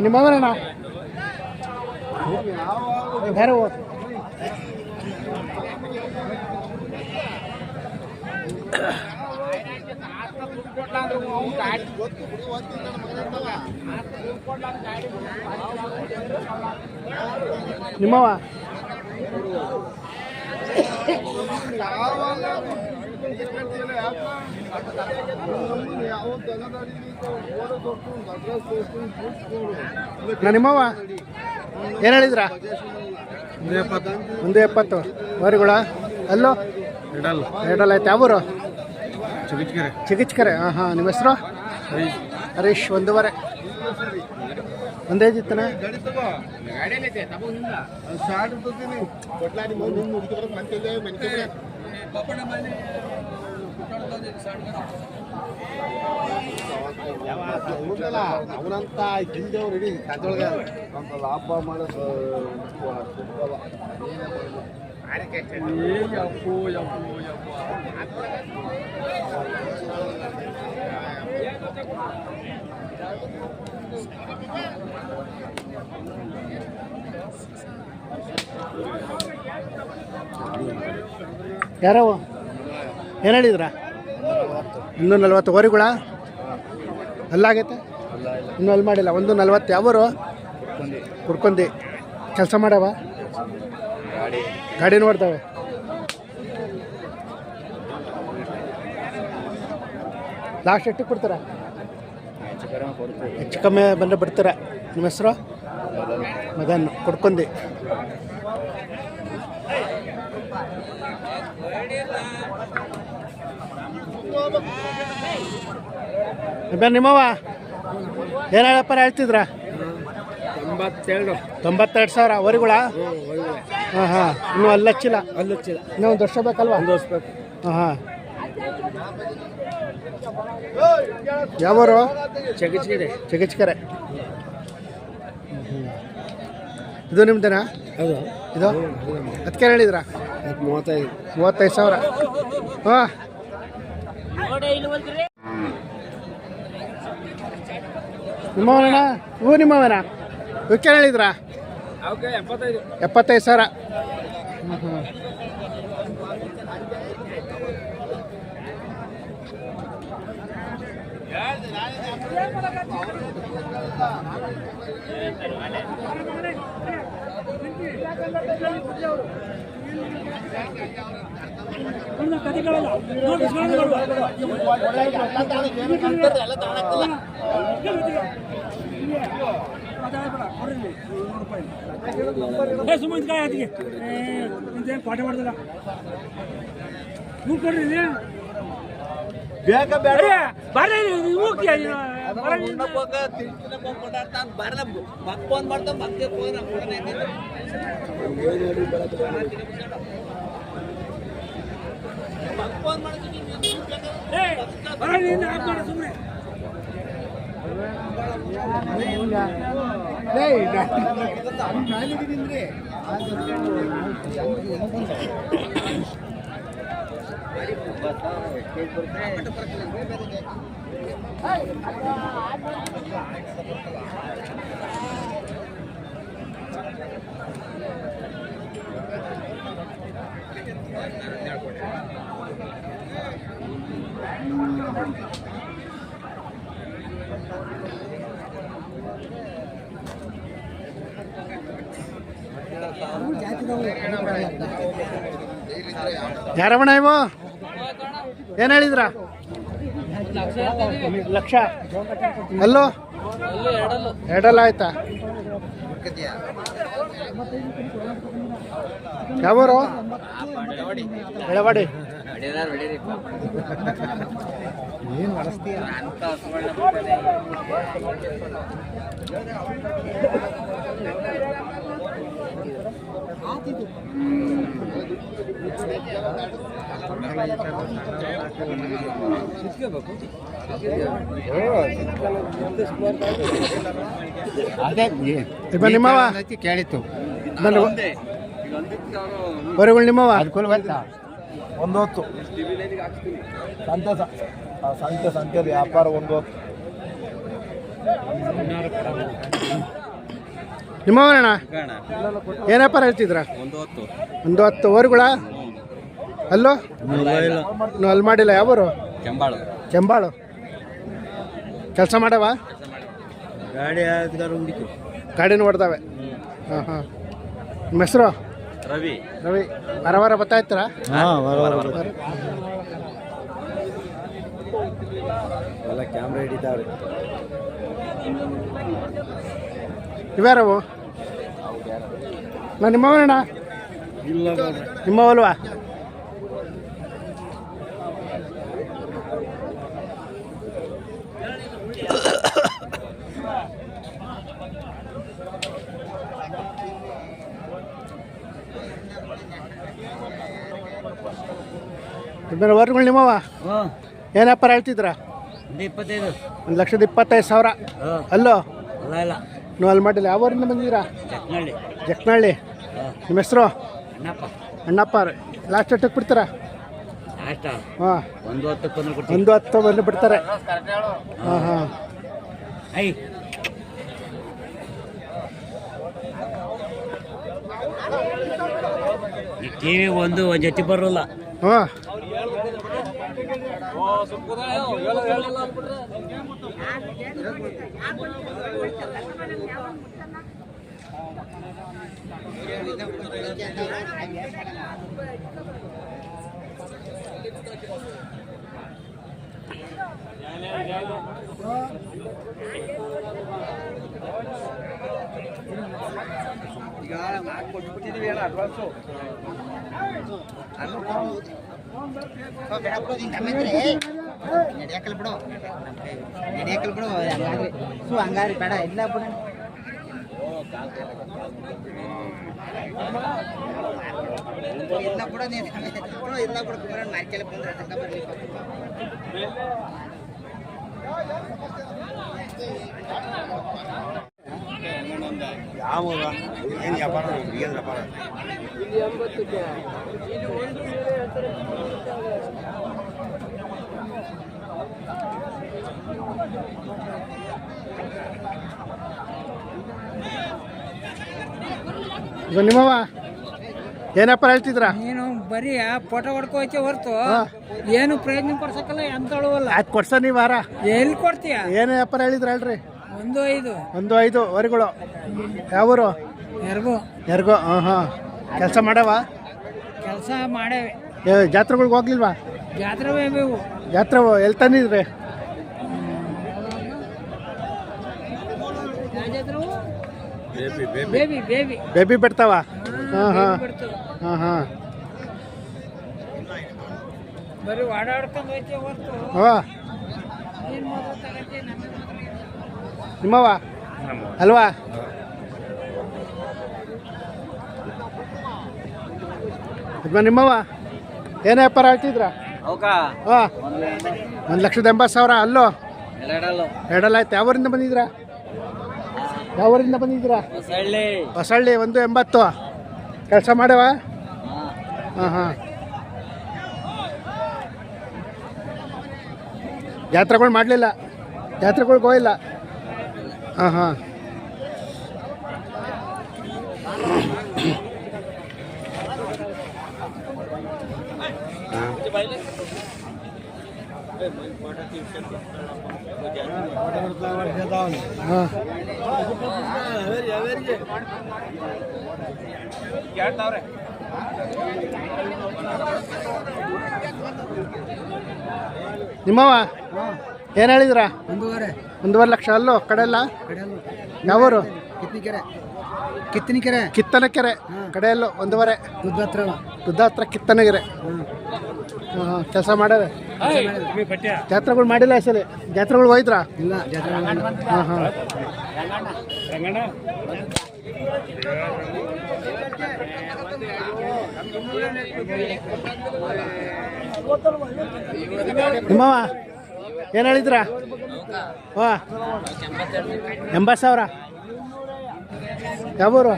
ನಿಮ್ಮವರಣ್ಣ ಬೇರೆ ನಿಮ್ಮವ ನಿಮ್ಮವ ಏನು ಹೇಳಿದ್ರ 170 ವರಿಗಳ ಅಲ್ಲೋ ಎರಡಲ್ಲ ಆಯ್ತು ಯಾವೂರು ಚಿಗಿಚ್ಕೆರೆ ಹಾಂ ಹಾಂ ನಿಮ್ಮ ಹೆಸರು ಹರೀಶ್ 1.5 ಒಂದೇ ಜಿತ್ತನ ಅವನಂತ ಗಿಲ್ದೇವ್ರು ಇಡೀ ಕದ್ದೊಳಗ ಲಾಭ ಮಾಡೋದು ಯಾರವ ಏನು ಹೇಳಿದ್ರ 140 ವರಿಗಳ ಅಲ್ಲಾಗೈತೆ ಇನ್ನೂ ಅಲ್ಲಿ ಮಾಡಿಲ್ಲ 140 ಯಾವರು ಕುಡ್ಕೊಂಡಿ ಕೆಲಸ ಮಾಡವ ಗಾಡಿ ನೋಡ್ತವೆ ಲಾಸ್ಟ್ ಎಷ್ಟು ಕೊಡ್ತೀರ ಹೆಚ್ಚು ಕಮ್ಮಿ ಬಂದರೆ ಬಿಡ್ತೀರ ನಿಮ್ಮ ಹೆಸರು ಮದನ್ ಕೊಡ್ಕೊಂಡಿ ನಿಮ್ಮವ ಏನು ವ್ಯಾಪಾರ ಹೇಳ್ತಿದ್ರ 92,000 ವರಿಗಳ ಹಾಂ ಹಾಂ ಇನ್ನೂ ಅಲ್ಲಚ್ಚಿಲ್ಲ ಇನ್ನೂ 1 ವರ್ಷ ಬೇಕಲ್ವಾ 1 ವರ್ಷ ಬೇಕು ಹಾಂ ಹಾಂ ಯಾವರು ಚಿಗಿಚ್ಕೆರೆ ಇದು ನಿಮ್ದೇನಾ ಇದು ಅದಕ್ಕೆ ಹೇಳಿದ್ರ 35,000 ಹಾಂ ನಿಮ್ಮವನ ಹೂ ನಿಮ್ಮವನ ಇವಕ್ಕೆ ಹೇಳಿದ್ರ 75,000 ಬೇಗ ಬೇಡ ಫೋನ್ ಮಾಡ್ತಾ ಮತ್ತೆ ಫೋನ್ ಸುಮ್ಮನೆ ಯಾರವಣ ಇವು ಏನು ಹೇಳಿದ್ರ 1,00,000 ಅಲ್ಲೋ ಎರಡಲ್ಲ ಆಯ್ತಾ ಯಾವರು ಬೆಳವಾಡಿ ಏನು ನಡೆಸ್ತೀಯ ಅದೇ ಇವ ನಿಮ್ಮವ ಕೇಳಿತ್ತು ಹೊರಗಳು ನಿಮ್ಮವ ಅನುಕೂಲ ಬರ್ತಾ ಒಂದು ಹೊತ್ತು ಸಂತೆ ವ್ಯಾಪಾರ ಒಂದು ಹೊತ್ತು ನಿಮ್ಮವನಣ್ಣ ಏನು ವ್ಯಾಪಾರ ಹೇಳ್ತಿದ್ರ ಒಂದು ಹತ್ತು ಹೊರಗಳ ಅಲ್ಲೋ ನೀವು ಅಲ್ಲಿ ಮಾಡಿಲ್ಲ ಯಾವರು ಕೆಂಬಾಳು ಕೆಲಸ ಮಾಡವ ಗಾಡಿನ ಹೊಡೆದಾವೆ ಹಾಂ ಹಾಂ ನಿಮ್ಮ ಹೆಸರು ರವಿ ರವಿ ವಾರ ಬರ್ತಾ ಇರ್ತೀರಾ ಎಲ್ಲ ಕ್ಯಾಮ್ರಾ ಹಿಡಿತಾವ್ರೆ ಇವ್ಯಾರವು ನಾನು ನಿಮ್ಮವನಣ್ಣ ನಿಮ್ಮವಲ್ವಾ ಇಬ್ಬರು ವರ್ಗಳು ನಿಮ್ಮವ ಏನು ವ್ಯಾಪಾರ ಹೇಳ್ತಿದ್ರ 25 1,25,000 ಅಲ್ಲೋ ಇಲ್ಲ ನೀವು ಅಲ್ಲಿ ಮಾಡಿಲ್ಲ ಯಾವ ಊರಿಂದ ಬಂದಿದ್ದೀರಾ ಚಕ್ನಳ್ಳಿ ಜಕ್ನಹಳ್ಳಿ ನಿಮ್ಮ ಹೆಸರು ಅಣ್ಣಪ್ಪ ಅಣ್ಣಪ್ಪ ಲಾಸ್ಟ್ ಎಷ್ಟಕ್ಕೆ ಬಿಡ್ತೀರಾ ಅಷ್ಟ ಹಾಂ 1:10 1:10 ಬಂದು ಬಿಡ್ತಾರೆ ಹಾಂ ಹಾಂ ಐ ಟಿವಿ ಒಂದು ಜೊತೆ ಬರೋಲ್ಲ ಹಾಂ ಈಗ ಕೊಟ್ಬಿಟ್ಟಿದೀವಿ ಅಣ್ಣ ಅಡ್ವಾನ್ಸು ನಡೆಯಕಲ್ ಬಿಡು ಹಂಗಾರಿ ಬೇಡ ಇಲ್ಲ ಬಿಡು ಇಲ್ಲ ಬಿಡು ನೀನು ಇಲ್ಲ ಬಿಡು ಕುಮಾರಣ್ಣ ಮಾರ್ಕೆಲ್ಲ ಬಂದ್ರೆ ತನಕ ಬರ್ಲಿ ಯಾವ ಏನು ವ್ಯಾಪಾರ ಏನು ವ್ಯಾಪಾರ ಇದು ನಿಮ್ಮವ ಏನು ವ್ಯಾಪಾರ ಹೇಳ್ತಿದ್ರಾ ನೀನು ಬರೀ ಫೋಟೋ ಹೊಡ್ಕೋಕೆ ಹೊರ್ತು ಏನು ಪ್ರಯೋಜನ ಕೊಡ್ಸಕ್ಕಲ್ಲ ಎಂತಳುವಲ್ಲ ಆಯ್ತು ಕೊಡ್ಸ ನೀವು ವಾರ ಎಲ್ಲಿ ಕೊಡ್ತೀಯ ಏನು ವ್ಯಾಪಾರ ಹೇಳಿದ್ರ ಹೇಳ್ರಿ 1.5 1:05 ವರೆಗಳು ಯಾವೂರು ಯಾರಿಗೂ ಯಾರಿಗೋ ಹಾಂ ಹಾಂ ಕೆಲಸ ಮಾಡವ ಕೆಲಸ ಮಾಡೇವೆ ಜಾತ್ರೆಗಳ್ಗೆ ಹೋಗ್ಲಿಲ್ವಾ ಜಾತ್ರೆ ಬೇವು ಜಾತ್ರೆ ಎಲ್ಲಿ ತಂದಿದ್ರಿ ಬೇಬಿ ಬೇಬಿ ಬೇಬಿ ಬಿಡ್ತಾವ ಹಾಂ ಹಾಂ ಹಾಂ ಹಾಂ ಬರೀ ಓಡಾಡ್ಕೊಂಡು ಹೋಯ್ತೀವಿ ಹೊರ್ತು ಹಾಂ ಏನು ಮಾತ್ರ ತಗತ್ತೆ ನಮ್ಮ ನಿಮ್ಮವ ಅಲ್ವಾ ನಿಮ್ಮವ ಏನು ವ್ಯಾಪಾರ ಹೇಳ್ತಿದ್ರ ಅವಕಾ ಹಾಂ 1,80,000 ಅಲ್ಲೋ ಎರಡಲ್ಲ ಎರಡಲ್ಲ ಆಯ್ತು ಯಾವೂರಿಂದ ಬಂದಿದ್ರಾ ಯಾವೂರಿಂದ ಬಂದಿದ್ದೀರಾ ಹೊಸಳ್ಳಿ ಹೊಸಳ್ಳಿ 1.80 ಕೆಲಸ ಮಾಡವ ಹಾಂ ಹಾಂ ಜಾತ್ರೆಗಳು ಮಾಡಲಿಲ್ಲ ಜಾತ್ರೆಗಳ್ಗೆ ಹೋಗಿಲ್ಲ ಹಾಂ ಹಾಂ ಹಾಂ ನಿಮ್ಮವ ಏನು ಹೇಳಿದ್ರ 1.5 ಲಕ್ಷ ಅಲ್ಲೋ ಕಡೆ ಎಲ್ಲ ಯಾವೂರು ಕಿತ್ತನಿಕೆರೆ ಕಿತ್ತನಕೆರೆ ಕಡೆಯಲ್ಲೂ 1.5 ದುದ್ದ ಹತ್ರ ಕಿತ್ತನಗೆರೆ ಹಾಂ ಹಾಂ ಕೆಲಸ ಮಾಡವೆ ಜಾತ್ರೆಗಳು ಮಾಡಿಲ್ಲ ಸಲ ಜಾತ್ರೆಗಳು ಹೋಯ್ತ್ರಾ ಇಲ್ಲ ಜಾತ್ರೆ ಹಾಂ ಹಾಂ ನಿಮ್ಮವ ಏನು ಹೇಳಿದ್ರ ಹಾಂ 80,000 ಯಾವೂರು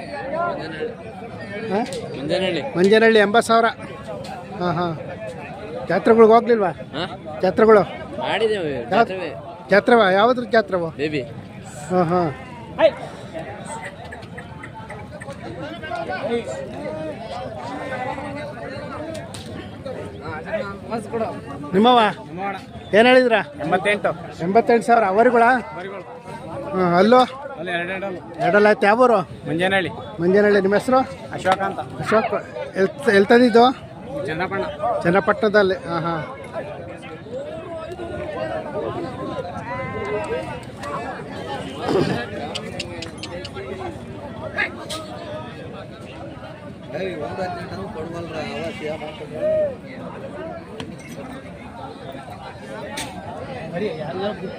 ಹಾಂ ಮಂಜನಹಳ್ಳಿ 80,000. ಹಾಂ ಹಾಂ ಜಾತ್ರೆಗಳಿಗೆ ಹೋಗ್ಲಿಲ್ವಾ ಜಾತ್ರೆಗಳು ಜಾತ್ರೆವಾ ಯಾವ್ದ್ರ ಜಾತ್ರೆವು ಬೇಬಿ ಹಾಂ ಹಾಂ ನಿಮ್ಮವ ಏನು ಹೇಳಿದ್ರ 88,000 ಅವರಿಗಳ ಹಾಂ ಅಲ್ಲೋ ಎರಡಲ್ಲ ಆಯ್ತು ಯಾವೂರು ಮಂಜನಹಳ್ಳಿ ನಿಮ್ಮ ಹೆಸರು ಅಶೋಕ್ ಎಲ್ಲಿ ತಂದಿದ್ದು ಚನ್ನಪಟ್ಟಣದಲ್ಲಿ ಹಾಂ ಹಾಂ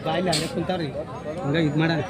ಬಾಯಿಲಿ ಅಲ್ಲೇ ಕುಂತಾವ್ರಿ ಹಂಗಾಗಿ ಇದು ಮಾಡೋಣ